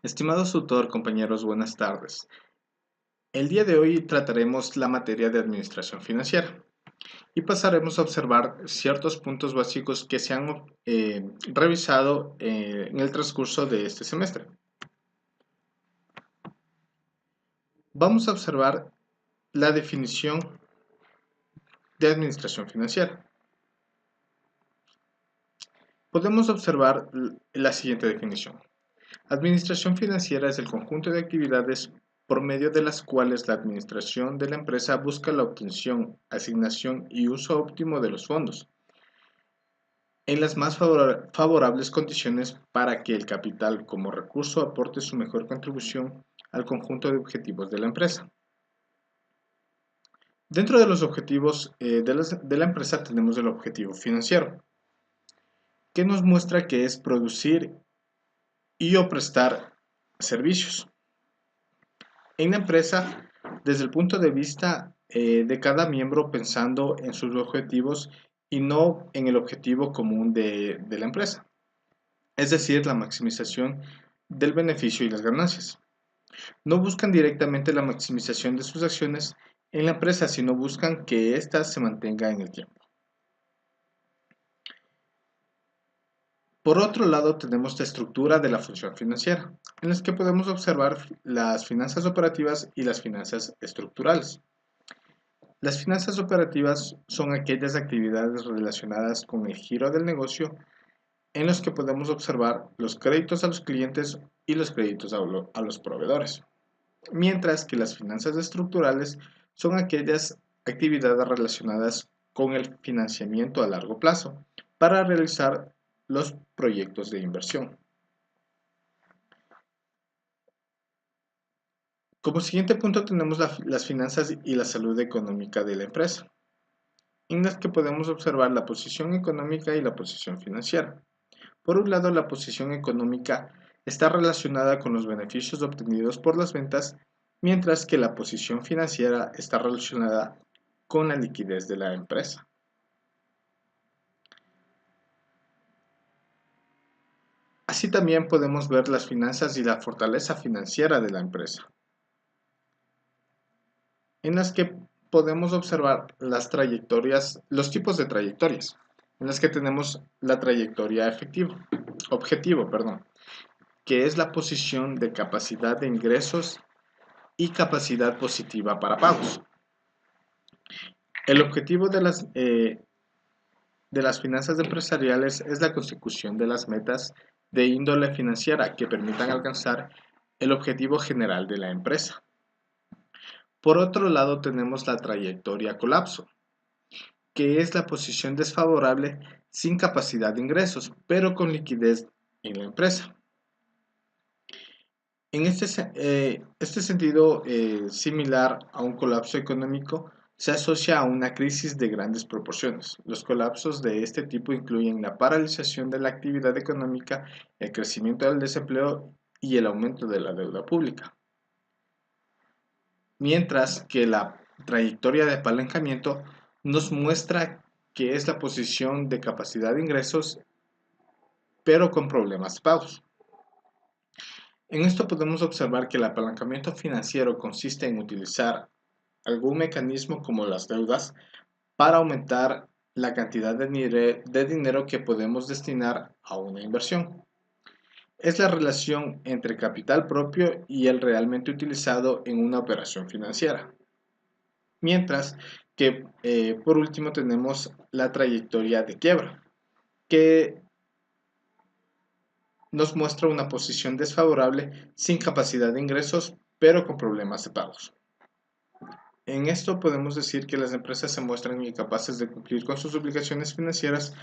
Estimados tutor, compañeros, buenas tardes. El día de hoy trataremos la materia de administración financiera y pasaremos a observar ciertos puntos básicos que se han revisado en el transcurso de este semestre. Vamos a observar la definición de administración financiera. Podemos observar la siguiente definición. Administración financiera es el conjunto de actividades por medio de las cuales la administración de la empresa busca la obtención, asignación y uso óptimo de los fondos, en las más favorables condiciones para que el capital como recurso aporte su mejor contribución al conjunto de objetivos de la empresa. Dentro de los objetivos de la empresa tenemos el objetivo financiero, que nos muestra que es producir y o prestar servicios. En la empresa, desde el punto de vista de cada miembro pensando en sus objetivos y no en el objetivo común de la empresa, es decir, la maximización del beneficio y las ganancias. No buscan directamente la maximización de sus acciones en la empresa, sino buscan que ésta se mantenga en el tiempo. Por otro lado, tenemos la estructura de la función financiera, en las que podemos observar las finanzas operativas y las finanzas estructurales. Las finanzas operativas son aquellas actividades relacionadas con el giro del negocio en los que podemos observar los créditos a los clientes y los créditos a los proveedores, mientras que las finanzas estructurales son aquellas actividades relacionadas con el financiamiento a largo plazo para realizar los proyectos de inversión. Como siguiente punto tenemos las finanzas y la salud económica de la empresa, en las que podemos observar la posición económica y la posición financiera. Por un lado, la posición económica está relacionada con los beneficios obtenidos por las ventas, mientras que la posición financiera está relacionada con la liquidez de la empresa. Así también podemos ver las finanzas y la fortaleza financiera de la empresa, en las que podemos observar las trayectorias, los tipos de trayectorias, en las que tenemos la trayectoria objetivo, que es la posición de capacidad de ingresos y capacidad positiva para pagos. El objetivo de las finanzas empresariales es la consecución de las metas de índole financiera que permitan alcanzar el objetivo general de la empresa. Por otro lado, tenemos la trayectoria colapso, que es la posición desfavorable sin capacidad de ingresos, pero con liquidez en la empresa. En este sentido, similar a un colapso económico, se asocia a una crisis de grandes proporciones. Los colapsos de este tipo incluyen la paralización de la actividad económica, el crecimiento del desempleo y el aumento de la deuda pública. Mientras que la trayectoria de apalancamiento nos muestra que es la posición de capacidad de ingresos, pero con problemas de pagos. En esto podemos observar que el apalancamiento financiero consiste en utilizar algún mecanismo como las deudas para aumentar la cantidad de dinero que podemos destinar a una inversión. Es la relación entre capital propio y el realmente utilizado en una operación financiera. Mientras que por último tenemos la trayectoria de quiebra, que nos muestra una posición desfavorable sin capacidad de ingresos, pero con problemas de pagos. En esto podemos decir que las empresas se muestran incapaces de cumplir con sus obligaciones financieras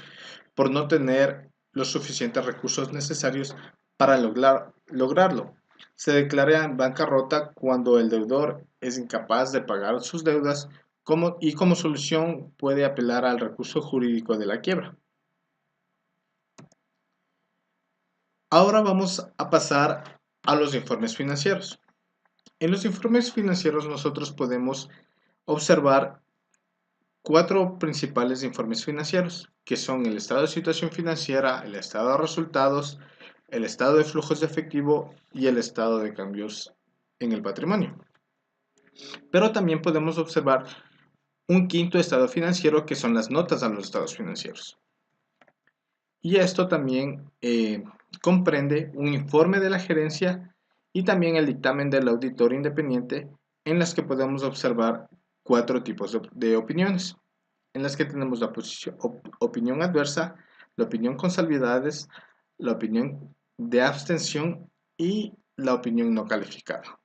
por no tener los suficientes recursos necesarios para lograrlo. Se declara en bancarrota cuando el deudor es incapaz de pagar sus deudas y como solución puede apelar al recurso jurídico de la quiebra. Ahora vamos a pasar a los informes financieros. En los informes financieros nosotros podemos observar cuatro principales informes financieros, que son el estado de situación financiera, el estado de resultados, el estado de flujos de efectivo y el estado de cambios en el patrimonio. Pero también podemos observar un quinto estado financiero que son las notas a los estados financieros. Y esto también comprende un informe de la gerencia y también el dictamen del auditor independiente, en las que podemos observar cuatro tipos de opiniones, en las que tenemos la opinión adversa, la opinión con salvedades, la opinión de abstención y la opinión no calificada.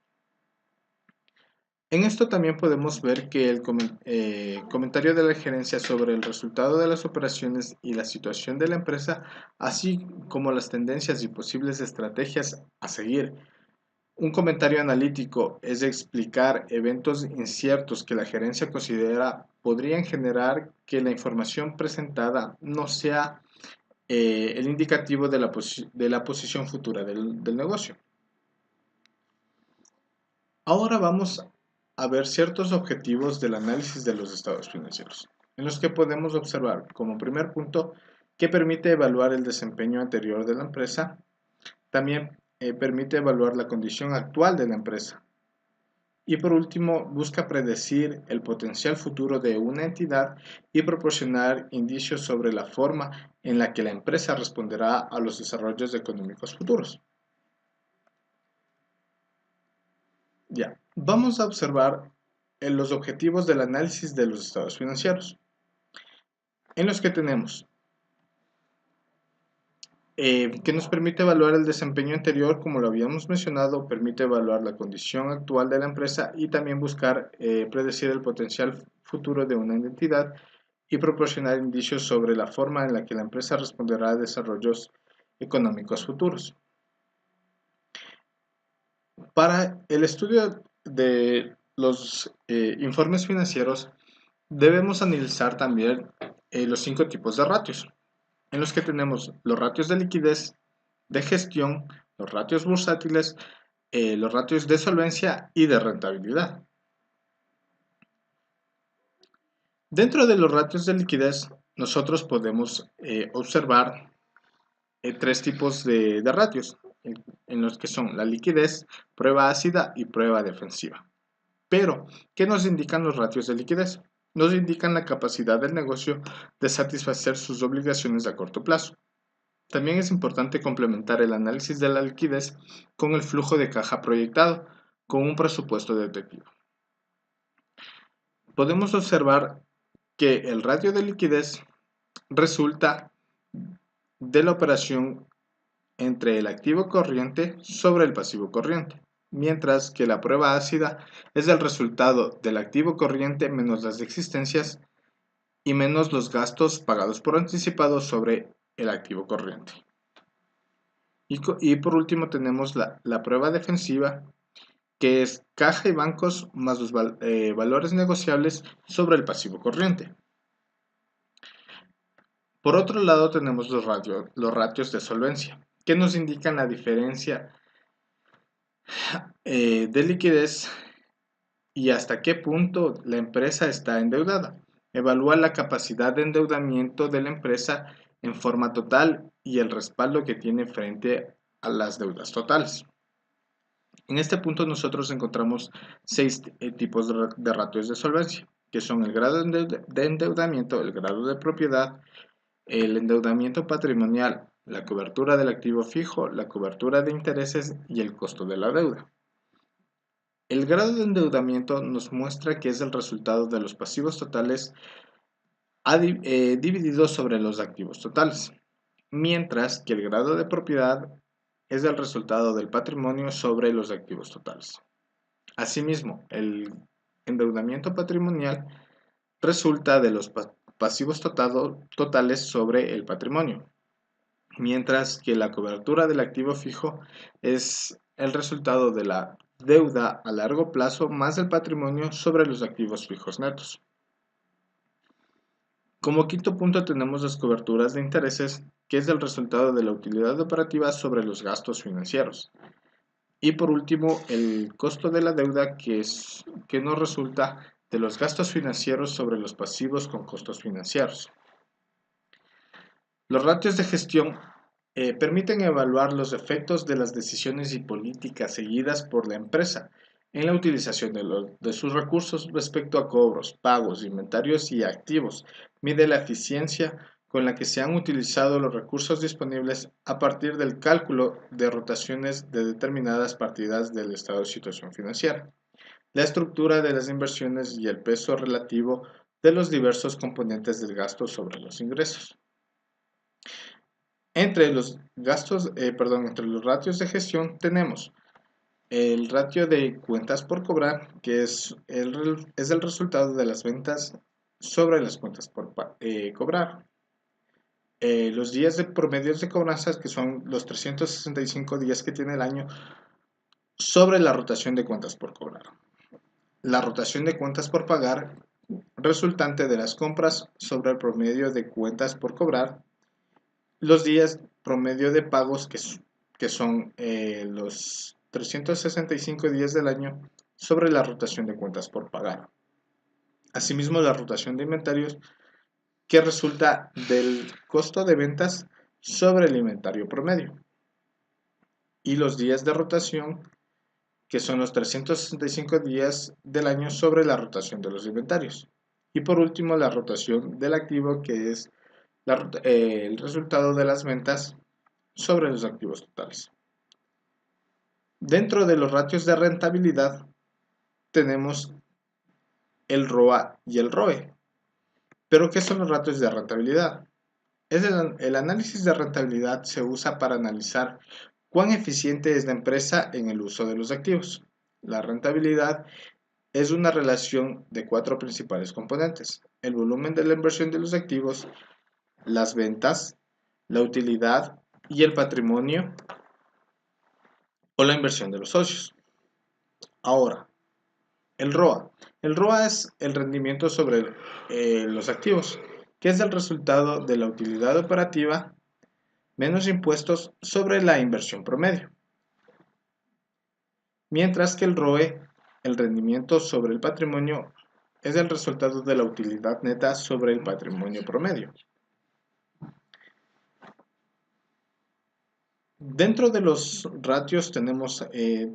En esto también podemos ver que el comentario de la gerencia sobre el resultado de las operaciones y la situación de la empresa, así como las tendencias y posibles estrategias a seguir. Un comentario analítico es explicar eventos inciertos que la gerencia considera podrían generar que la información presentada no sea el indicativo de la posición futura del negocio. Ahora vamos a ver ciertos objetivos del análisis de los estados financieros, en los que podemos observar como primer punto que permite evaluar el desempeño anterior de la empresa, también permite evaluar la condición actual de la empresa y por último busca predecir el potencial futuro de una entidad y proporcionar indicios sobre la forma en la que la empresa responderá a los desarrollos económicos futuros. Ya, vamos a observar los objetivos del análisis de los estados financieros, en los que tenemos que nos permite evaluar el desempeño anterior, como lo habíamos mencionado, permite evaluar la condición actual de la empresa y también buscar predecir el potencial futuro de una entidad y proporcionar indicios sobre la forma en la que la empresa responderá a desarrollos económicos futuros. Para el estudio de los informes financieros, debemos analizar también los 5 tipos de ratios, en los que tenemos los ratios de liquidez, de gestión, los ratios bursátiles, los ratios de solvencia y de rentabilidad. Dentro de los ratios de liquidez, nosotros podemos observar 3 tipos de ratios, en los que son la liquidez, prueba ácida y prueba defensiva. Pero, ¿qué nos indican los ratios de liquidez? Nos indican la capacidad del negocio de satisfacer sus obligaciones a corto plazo. También es importante complementar el análisis de la liquidez con el flujo de caja proyectado, con un presupuesto detectivo. Podemos observar que el ratio de liquidez resulta de la operación entre el activo corriente sobre el pasivo corriente, mientras que la prueba ácida es el resultado del activo corriente menos las existencias y menos los gastos pagados por anticipado sobre el activo corriente. Y por último tenemos la prueba defensiva, que es caja y bancos más los valores negociables sobre el pasivo corriente. Por otro lado tenemos los ratios de solvencia, que nos indican la diferencia de liquidez y hasta qué punto la empresa está endeudada. Evalúa la capacidad de endeudamiento de la empresa en forma total y el respaldo que tiene frente a las deudas totales. En este punto nosotros encontramos 6 tipos de ratios de solvencia, que son el grado de endeudamiento, el grado de propiedad, el endeudamiento patrimonial, la cobertura del activo fijo, la cobertura de intereses y el costo de la deuda. El grado de endeudamiento nos muestra que es el resultado de los pasivos totales dividido sobre los activos totales, mientras que el grado de propiedad es el resultado del patrimonio sobre los activos totales. Asimismo, el endeudamiento patrimonial resulta de los pasivos totales sobre el patrimonio, mientras que la cobertura del activo fijo es el resultado de la deuda a largo plazo más el patrimonio sobre los activos fijos netos. Como quinto punto tenemos las coberturas de intereses, que es el resultado de la utilidad operativa sobre los gastos financieros. Y por último, el costo de la deuda, que nos resulta de los gastos financieros sobre los pasivos con costos financieros. Los ratios de gestión permiten evaluar los efectos de las decisiones y políticas seguidas por la empresa en la utilización de sus recursos respecto a cobros, pagos, inventarios y activos. Mide la eficiencia con la que se han utilizado los recursos disponibles a partir del cálculo de rotaciones de determinadas partidas del estado de situación financiera, la estructura de las inversiones y el peso relativo de los diversos componentes del gasto sobre los ingresos. Entre los entre los ratios de gestión tenemos el ratio de cuentas por cobrar, que es el resultado de las ventas sobre las cuentas por cobrar. Los días de promedios de cobranzas, que son los 365 días que tiene el año, sobre la rotación de cuentas por cobrar. La rotación de cuentas por pagar, resultante de las compras sobre el promedio de cuentas por cobrar. Los días promedio de pagos, que son los 365 días del año, sobre la rotación de cuentas por pagar. Asimismo, la rotación de inventarios, que resulta del costo de ventas sobre el inventario promedio. Y los días de rotación, que son los 365 días del año sobre la rotación de los inventarios. Y por último, la rotación del activo, que es el resultado de las ventas sobre los activos totales. Dentro de los ratios de rentabilidad tenemos el ROA y el ROE. ¿Pero qué son los ratios de rentabilidad? El análisis de rentabilidad se usa para analizar cuán eficiente es la empresa en el uso de los activos. La rentabilidad es una relación de 4 principales componentes: el volumen de la inversión de los activos, las ventas, la utilidad y el patrimonio o la inversión de los socios. Ahora, el ROA. El ROA es el rendimiento sobre los activos, que es el resultado de la utilidad operativa menos impuestos sobre la inversión promedio. Mientras que el ROE, el rendimiento sobre el patrimonio, es el resultado de la utilidad neta sobre el patrimonio promedio. Dentro de los ratios tenemos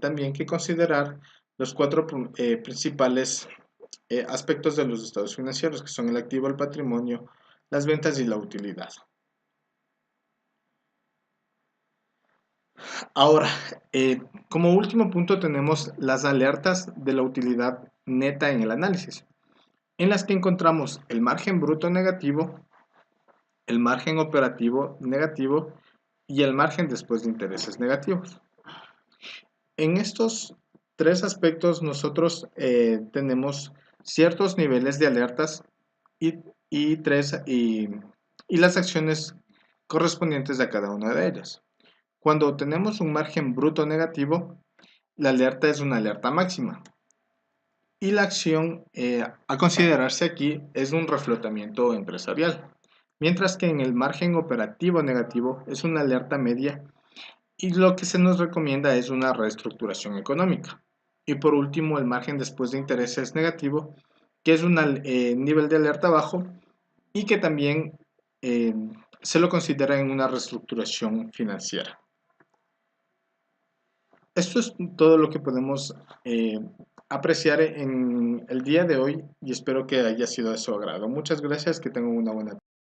también que considerar los 4 principales aspectos de los estados financieros, que son el activo, el patrimonio, las ventas y la utilidad. Ahora, como último punto tenemos las alertas de la utilidad neta en el análisis, en las que encontramos el margen bruto negativo, el margen operativo negativo y el margen después de intereses negativos. En estos tres aspectos nosotros tenemos ciertos niveles de alertas y, y las acciones correspondientes a cada una de ellas. Cuando tenemos un margen bruto negativo, la alerta es una alerta máxima y la acción a considerarse aquí es un reflotamiento empresarial, mientras que en el margen operativo negativo es una alerta media y lo que se nos recomienda es una reestructuración económica. Y por último, el margen después de intereses negativo, que es un nivel de alerta bajo y que también se lo considera en una reestructuración financiera. Esto es todo lo que podemos apreciar en el día de hoy y espero que haya sido de su agrado. Muchas gracias, que tengan una buena tarde.